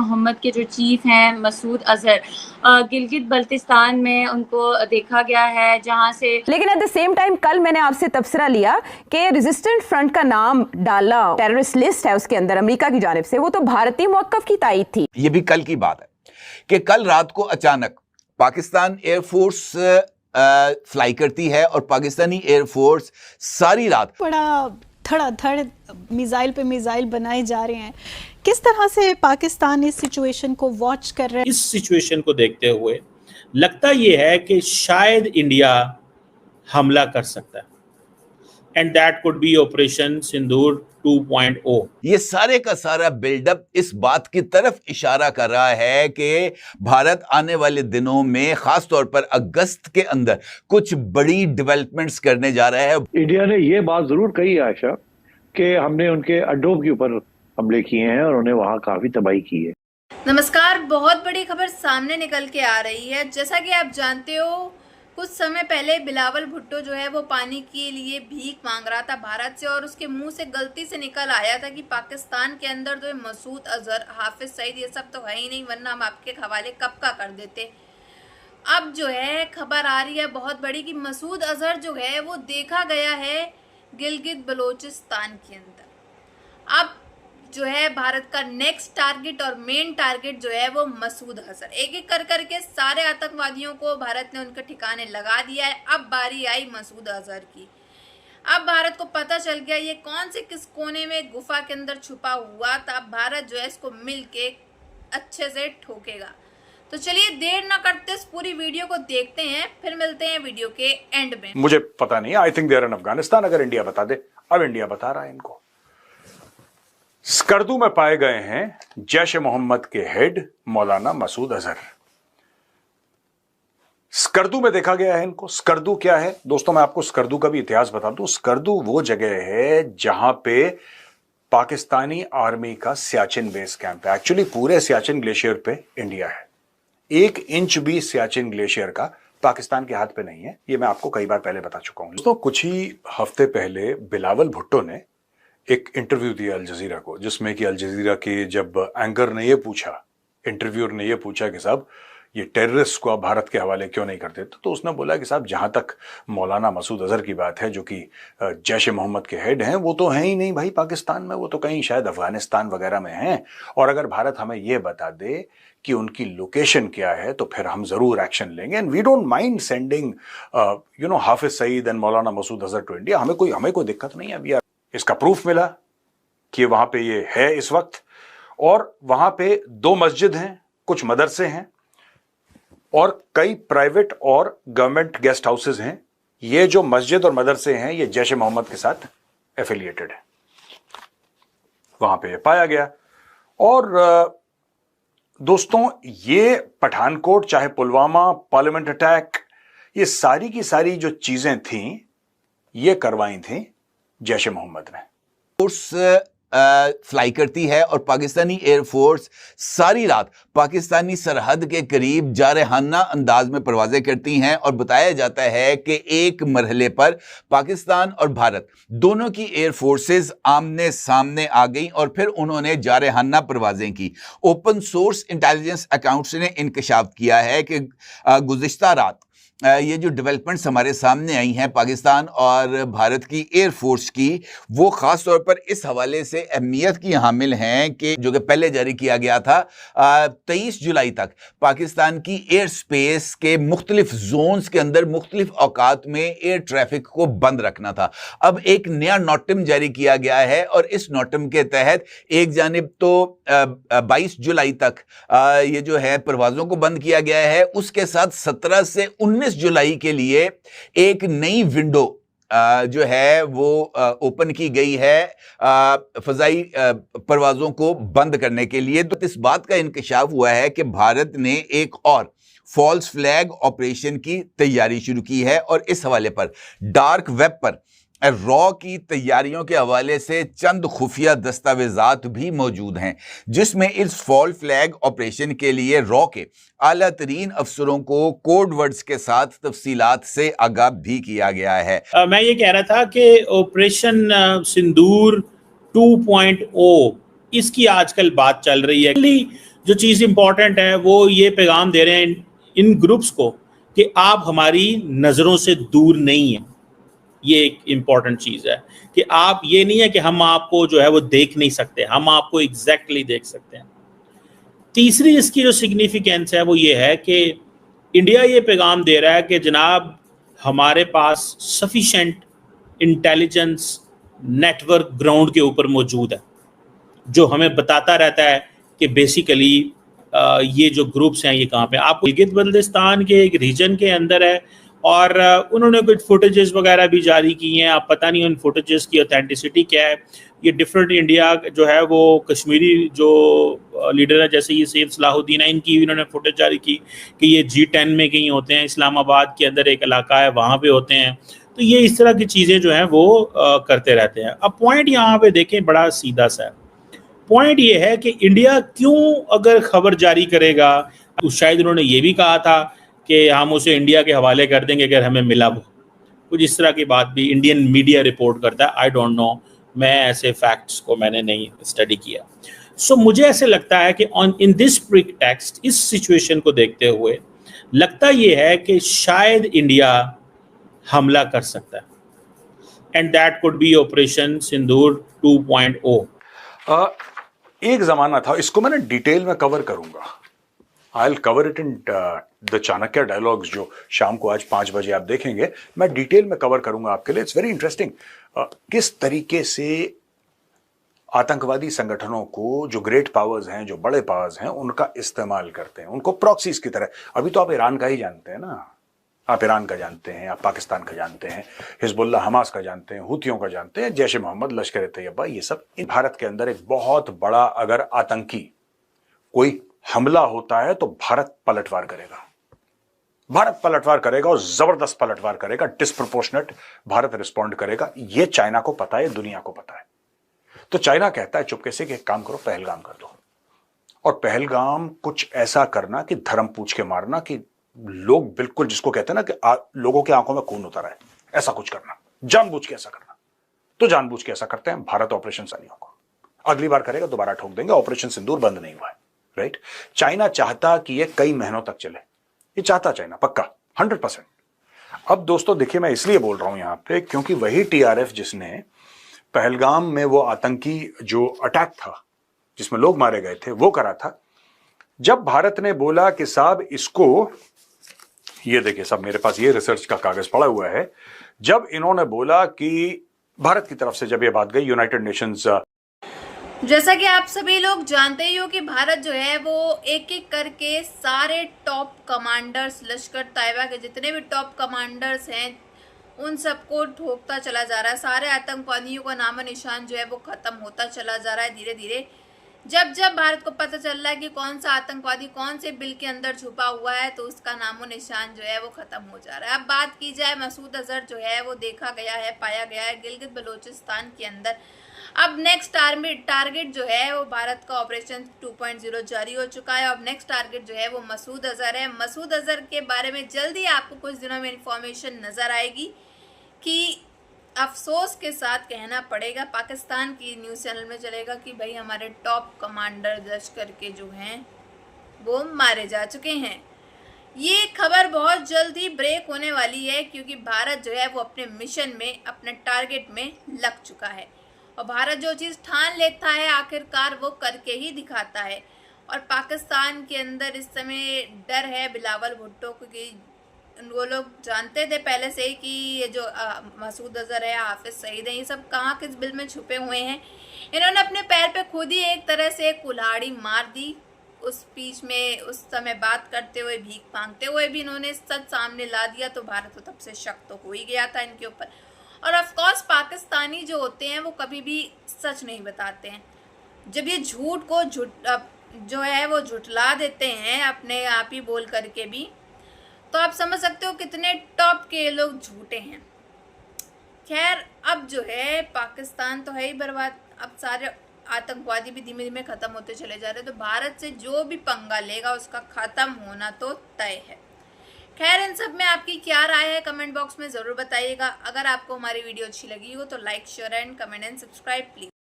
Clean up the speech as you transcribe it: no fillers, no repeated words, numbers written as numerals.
मोहम्मद के जो चीफ हैं मसूद अजहर, गिलगित बल्तिस्तान में उनको देखा गया है, जहां से लेकिन एट द सेम टाइम कल मैंने आपसे तबसरा लिया कि रेजिस्टेंट फ्रंट का नाम डाला, टेररिस्ट लिस्ट है उसके अंदर अमेरिका की जानिब से, वो तो भारतीय मौक़िफ़ की तायीद थी। ये भी कल की बात है कि कल रात को अचानक पाकिस्तान एयरफोर्स फ्लाई करती है और पाकिस्तानी एयरफोर्स सारी रात बड़ा धड़ाधड़ मिसाइल पे मिसाइल बनाए जा रहे हैं। किस तरह से पाकिस्तान इस सिचुएशन को वॉच कर रहा है? इस सिचुएशन को देखते हुए लगता ये है कि शायद इंडिया हमला कर सकता है, and that could be operation Sindoor 2.0। ये सारे का सारा बिल्डअप इस बात की तरफ इशारा कर रहा है कि भारत आने वाले दिनों में खास तौर पर अगस्त के अंदर कुछ बड़ी डेवलपमेंट्स करने जा रहा है। इंडिया ने ये बात जरूर कही है आयशा कि हमने उनके अड्डों के ऊपर हमले किए हैं और उन्हें वहां काफी तबाही की है। नमस्कार, बहुत बड़ी खबर सामने निकल के आ रही है। जैसा कि आप जानते हो, कुछ समय पहले बिलावल भुट्टो जो है वो पानी के लिए भीख मांग रहा था भारत से, और उसके मुंह से गलती से निकल आया था कि पाकिस्तान के अंदर जो मसूद अजहर, हाफिज सईद, ये सब तो है ही नहीं, वरना हम आपके हवाले कब का कर देते। अब जो है खबर आ रही है बहुत बड़ी कि मसूद अजहर जो है वो देखा गया है गिलगित बलोचिस्तान के अंदर। अब जो है भारत का नेक्स्ट टारगेट और मेन टारगेट जो है वो मसूद अजहर, एक एक कर करके सारे आतंकवादियों को भारत ने उनके ठिकाने लगा दिया है। अब बारी आई मसूद अजहर की। अब भारत को पता चल गया ये कौन से किस कोने में गुफा के अंदर छुपा हुआ था। अब भारत जो है इसको मिलके अच्छे से ठोकेगा। तो चलिए देर ना करते इस पूरी वीडियो को देखते हैं, फिर मिलते हैं वीडियो के एंड में। मुझे पता नहीं, I think there in Afghanistan, अगर इंडिया बता दे। अब इंडिया बता रहा है इनको। स्कर्दू में पाए गए हैं जैश ए मोहम्मद के हेड मौलाना मसूद अजहर। स्कर्दू में देखा गया है इनको। स्कर्दू क्या है दोस्तों, मैं आपको स्कर्दू का भी इतिहास बता दूं। स्कर्दू वो जगह है जहां पे पाकिस्तानी आर्मी का सियाचिन बेस कैंप है। एक्चुअली पूरे सियाचिन ग्लेशियर पे इंडिया है। 1 इंच भी सियाचिन ग्लेशियर का पाकिस्तान के हाथ पे नहीं है। ये मैं आपको कई बार पहले बता चुका हूं दोस्तों। कुछ ही हफ्ते पहले बिलावल भुट्टो ने एक इंटरव्यू दिया अल जजीरा को, जिसमें कि अल जजीरा के जब एंकर ने ये पूछा, इंटरव्यूअर ने ये पूछा कि साहब ये टेररिस्ट को आप भारत के हवाले क्यों नहीं करते, तो उसने बोला कि साहब जहां तक मौलाना मसूद अजहर की बात है, जो कि जैश ए मोहम्मद के हेड हैं, वो तो हैं ही नहीं भाई पाकिस्तान में, वो तो कहीं शायद अफगानिस्तान वगैरह में हैं। और अगर भारत हमें ये बता दे कि उनकी लोकेशन क्या है तो फिर हम जरूर एक्शन लेंगे। And we don't mind sending Hafiz Saeed and Maulana Masood Azhar to India. हमें कोई दिक्कत नहीं है। अभी इसका प्रूफ मिला कि वहां पे ये है इस वक्त, और वहां पे 2 मस्जिद हैं, कुछ मदरसे हैं और कई प्राइवेट और गवर्नमेंट गेस्ट हाउसेज हैं। ये जो मस्जिद और मदरसे हैं ये जैश ए मोहम्मद के साथ एफिलिएटेड है। वहां पे ये पाया गया। और दोस्तों ये पठानकोट, चाहे पुलवामा, पार्लियामेंट अटैक, ये सारी की सारी जो चीजें थीं ये करवाई थीं जैश ए मोहम्मद ने। फोर्स फ्लाई करती है और पाकिस्तानी एयरफोर्स सारी रात पाकिस्तानी सरहद के करीब जारहाना अंदाज में परवाजें करती हैं, और बताया जाता है कि एक मरहले पर पाकिस्तान और भारत दोनों की एयरफोर्सेस आमने सामने आ गई और फिर उन्होंने जारहाना परवाजें की। ओपन सोर्स इंटेलिजेंस अकाउंट्स ने इंकशाफ किया है कि गुज़िश्ता रात ये जो डेवलपमेंट्स हमारे सामने आई हैं पाकिस्तान और भारत की एयरफोर्स की, वो ख़ास तौर पर इस हवाले से अहमियत की हामिल हैं कि जो कि पहले जारी किया गया था 23 जुलाई तक पाकिस्तान की एयर स्पेस के मुख्तलिफ जोन्स के अंदर मुख्तलिफ औकात में एयर ट्रैफिक को बंद रखना था। अब एक नया नोटम जारी किया गया है और इस नोटम के तहत एक जानिब तो 22 जुलाई तक ये जो है परवाज़ों को बंद किया गया है, उसके साथ 17 से 19 जुलाई के लिए एक नई विंडो जो है वो ओपन की गई है फजाई परवाज़ों को बंद करने के लिए। तो इस बात का इंकशाफ हुआ है कि भारत ने एक और फॉल्स फ्लैग ऑपरेशन की तैयारी शुरू की है, और इस हवाले पर डार्क वेब पर रॉ की तैयारियों के हवाले से चंद खुफिया दस्तावेजात भी मौजूद हैं, जिसमें इस फॉल फ्लैग ऑपरेशन के लिए रॉ के आला तरीन अफसरों को कोड वर्ड्स के साथ तफसीलात से आगाह भी किया गया है। मैं ये कह रहा था कि ऑपरेशन सिंदूर 2.0 इसकी आजकल बात चल रही है। जो चीज़ इंपॉर्टेंट है वो ये पैगाम दे रहे हैं इन ग्रुप्स को कि आप हमारी नज़रों से दूर नहीं हैं। ये एक इम्पॉर्टेंट चीज़ है कि आप, ये नहीं है कि हम आपको जो है वो देख नहीं सकते, हम आपको एग्जैक्टली देख सकते हैं। तीसरी इसकी जो सिग्निफिकेंस है वो ये है कि इंडिया ये पैगाम दे रहा है कि जनाब हमारे पास सफिशेंट इंटेलिजेंस नेटवर्क ग्राउंड के ऊपर मौजूद है, जो हमें बताता रहता है कि बेसिकली ये जो ग्रुप्स हैं ये कहाँ पे। आप गिलगित बल्तिस्तान के एक रीजन के अंदर है और उन्होंने कुछ फुटेजेस वगैरह भी जारी की हैं। आप पता नहीं उन फुटेजेस की ऑथेंटिसिटी क्या है। ये डिफरेंट इंडिया जो है वो कश्मीरी जो लीडर है, जैसे ये सैयद सलाहुद्दीन है, इनकी इन्होंने फुटेज जारी की कि ये G10 में कहीं होते हैं, इस्लामाबाद के अंदर एक इलाका है वहाँ पे होते हैं। तो ये इस तरह की चीज़ें जो हैं वो करते रहते हैं। अब पॉइंट यहाँ पे देखें, बड़ा सीधा सा है। पॉइंट ये है कि इंडिया क्यों अगर खबर जारी करेगा, तो शायद उन्होंने ये भी कहा था कि हम उसे इंडिया के हवाले कर देंगे अगर हमें मिला वो, कुछ इस तरह की बात भी इंडियन मीडिया रिपोर्ट करता है। आई डोंट नो, मैं ऐसे फैक्ट्स को मैंने नहीं स्टडी किया। सो मुझे ऐसे लगता है कि इन दिस प्रीटेक्स्ट, इस सिचुएशन को देखते हुए लगता ये है कि शायद इंडिया हमला कर सकता है, and that could be operation Sindoor 2.0। एक जमाना था, इसको मैंने डिटेल में कवर करूंगा। I will cover it in the Chanakya dialogues, जो शाम को आज 5 बजे आप देखेंगे। मैं डिटेल में कवर करूंगा आपके लिए। इट्स वेरी इंटरेस्टिंग किस तरीके से आतंकवादी संगठनों को जो ग्रेट पावर्स हैं, जो बड़े पावर्स हैं, उनका इस्तेमाल करते हैं, उनको प्रॉक्सीज की तरह। अभी तो आप ईरान का ही जानते हैं ना, आप ईरान का जानते हैं, आप पाकिस्तान का जानते हैं, हिजबुल्लाह हमास का जानते हैं, हुतियों का जानते हैं, जैश ए मोहम्मद, लश्कर तैयबा, ये सब। भारत के अंदर एक बहुत बड़ा अगर आतंकी कोई हमला होता है तो भारत पलटवार करेगा। भारत पलटवार करेगा और जबरदस्त पलटवार करेगा, डिस्प्रोपोर्शनेट भारत रिस्पॉन्ड करेगा। ये चाइना को पता है, दुनिया को पता है। तो चाइना कहता है चुपके से कि एक काम करो, पहलगाम कर दो। और पहलगाम कुछ ऐसा करना कि धर्म पूछ के मारना, कि लोग बिल्कुल, जिसको कहते हैं ना कि लोगों की आंखों में खून उतर है, ऐसा कुछ करना, जानबूझ के ऐसा करना। तो जानबूझ के ऐसा करते हैं भारत ऑपरेशन सानियों को। अगली बार करेगा दोबारा ठोक देंगे। ऑपरेशन सिंदूर बंद नहीं हुआ है, राइट। चाइना चाहता कि ये कई महीनों तक चले, ये चाहता चाइना पक्का 100%। अब दोस्तों देखिए, मैं इसलिए बोल रहा हूं यहां पे क्योंकि वही TRF जिसने पहलगाम में वो आतंकी जो अटैक था जिसमें लोग मारे गए थे वो करा था। जब भारत ने बोला कि साहब इसको, ये देखिए साहब मेरे पास ये रिसर्च का कागज पड़ा हुआ है, जब इन्होंने बोला कि भारत की तरफ से जब ये बात गई यूनाइटेड नेशंस, जैसा कि आप सभी लोग जानते ही हो कि भारत जो है वो एक एक करके सारे टॉप कमांडर्स, लश्कर तैयबा के जितने भी टॉप कमांडर्स हैं उन सबको ठोकता चला जा रहा है। सारे आतंकवादियों का नामो निशान जो है वो खत्म होता चला जा रहा है धीरे धीरे। जब जब भारत को पता चल रहा है कि कौन सा आतंकवादी कौन से बिल के अंदर छुपा हुआ है, तो उसका नामो निशान जो है वो खत्म हो जा रहा है। अब बात की जाए, मसूद अजहर जो है वो देखा गया है, पाया गया है गिलगित बलोचिस्तान के अंदर। अब नेक्स्ट टारगेट जो है वो भारत का ऑपरेशन 2.0 जारी हो चुका है। अब नेक्स्ट टारगेट जो है वो मसूद अजहर है। मसूद अजहर के बारे में जल्दी आपको कुछ दिनों में इंफॉर्मेशन नजर आएगी कि अफसोस के साथ कहना पड़ेगा, पाकिस्तान की न्यूज़ चैनल में चलेगा कि भाई हमारे टॉप कमांडर लश्कर के जो हैं वो मारे जा चुके हैं। ये खबर बहुत जल्द ही ब्रेक होने वाली है क्योंकि भारत जो है वो अपने मिशन में, अपने टारगेट में लग चुका है। और भारत जो चीज़ ठान लेता है आखिरकार वो करके ही दिखाता है। और पाकिस्तान के अंदर इस समय डर है बिलावल भुट्टो को, कि वो लोग जानते थे पहले से ही कि ये जो मसूद अजहर है, हाफिज सईद है, ये सब कहाँ किस बिल में छुपे हुए हैं। इन्होंने अपने पैर पे खुद ही एक तरह से कुल्हाड़ी मार दी। उस स्पीच में उस समय बात करते हुए, भीख मांगते हुए भी इन्होंने सच सामने ला दिया, तो भारत को तब से शक तो हो ही गया था इनके ऊपर। और ऑफकोर्स पाकिस्तानी जो होते हैं वो कभी भी सच नहीं बताते हैं। जब ये झूठ को जो है वो झुठला देते हैं अपने आप ही बोल करके भी, तो आप समझ सकते हो कितने टॉप के लोग झूठे हैं। खैर अब जो है पाकिस्तान तो है ही बर्बाद, अब सारे आतंकवादी भी धीमे धीमे खत्म होते चले जा रहे हैं। तो भारत से जो भी पंगा लेगा उसका खत्म होना तो तय है। खैर इन सब में आपकी क्या राय है कमेंट बॉक्स में ज़रूर बताइएगा। अगर आपको हमारी वीडियो अच्छी लगी हो तो like, share and comment and subscribe please.